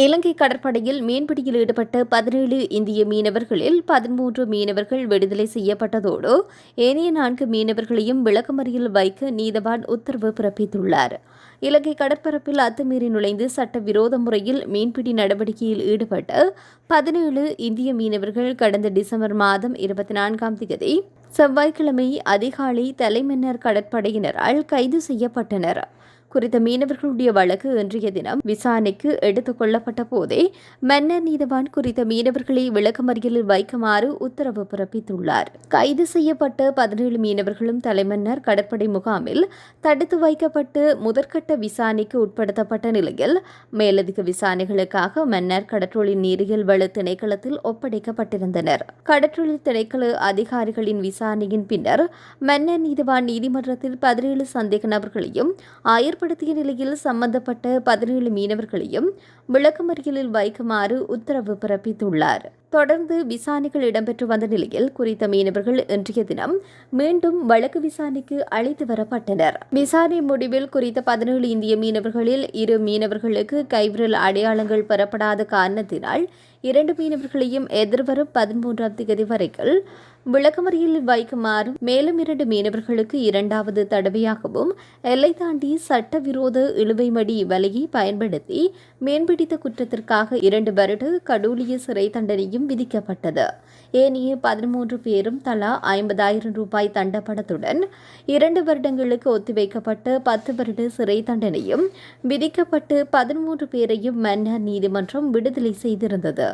இலங்கை கடற்படையில் மீன்பிடியில் ஈடுபட்ட 17 இந்திய மீனவர்களில் 13 மீனவர்கள் விடுதலை செய்யப்பட்டதோடு ஏனைய 4 மீனவர்களையும் விளக்கமறியலில் வைக்க நீதவான் உத்தரவு பிறப்பித்துள்ளார். இலங்கை கடற்பரப்பில் அத்துமீறி நுழைந்து சட்டவிரோத முறையில் மீன்பிடி நடவடிக்கையில் ஈடுபட்ட 17 இந்திய மீனவர்கள் கடந்த டிசம்பர் மாதம் 24ஆம் தேதி செவ்வாய்க்கிழமை அதிகாலை தலைமன்னார் கடற்படையினரால் கைது செய்யப்பட்டனர். குறித்த மீனவர்களுடைய வழக்கு இன்றைய தினம் விசாரணைக்கு எடுத்துக் கொள்ளப்பட்ட போதே மன்னர் நீதவான் குறித்த மீனவர்களை விளக்கமறியலில் வைக்குமாறு உத்தரவு பிறப்பித்துள்ளார். கைது செய்யப்பட்ட 17 மீனவர்களும் தலைமன்னார் கடற்படை முகாமில் தடுத்து வைக்கப்பட்டு முதற்கட்ட விசாரணைக்கு உட்படுத்தப்பட்ட நிலையில் மேலதிக விசாரணைகளுக்காக மன்னார் கடற்றொழில் நீரியல் வள திணைக்களத்தில் ஒப்படைக்கப்பட்டிருந்தனர். கடற்றொழில் திணைக்கள அதிகாரிகளின் விசாரணையின் பின்னர் மன்னர் நீதவான் நீதிமன்றத்தில் 17 சந்தேக நபர்களையும் ஆயர்படுத்திய நிலையில் சம்பந்தப்பட்ட 17 மீனவர்களையும் விளக்கமறியலில் வைக்குமாறு உத்தரவு பிறப்பித்துள்ளார். தொடர்ந்து விசாரணைகள் இடம்பெற்று வந்த நிலையில் குறித்த மீனவர்கள் இன்றைய தினம் மீண்டும் வழக்கு விசாரணைக்கு அழைத்து வரப்பட்டனர். விசாரணை முடிவில் குறித்த 17 இந்திய மீனவர்களில் 2 மீனவர்களுக்கு கைவிரல் அடையாளங்கள் பெறப்படாத காரணத்தினால் 2 மீனவர்களையும் எதிர்வரும் 13ஆம் தேதி வரைக்கும் விளக்கமறியலில் வைக்குமாறும் மேலும் 2 மீனவர்களுக்கு 2வது தடவையாகவும் எல்லை தாண்டி சட்டவிரோத இழுவைமடி வலையை பயன்படுத்தி மீன்பிடித்த குற்றத்திற்காக 2 வருட கடூழிய சிறை தண்டனையும் விதிக்கப்பட்டது. ஏனைய 13 பேரும் தலா 50,000 ரூபாய் தண்டப்படத்துடன் 2 வருடங்களுக்கு ஒத்திவைக்கப்பட்ட 10 வருட சிறை தண்டனையும் விதிக்கப்பட்டு 13 பேரையும் மன்னார் நீதிமன்றம் விடுதலை செய்திருந்தது.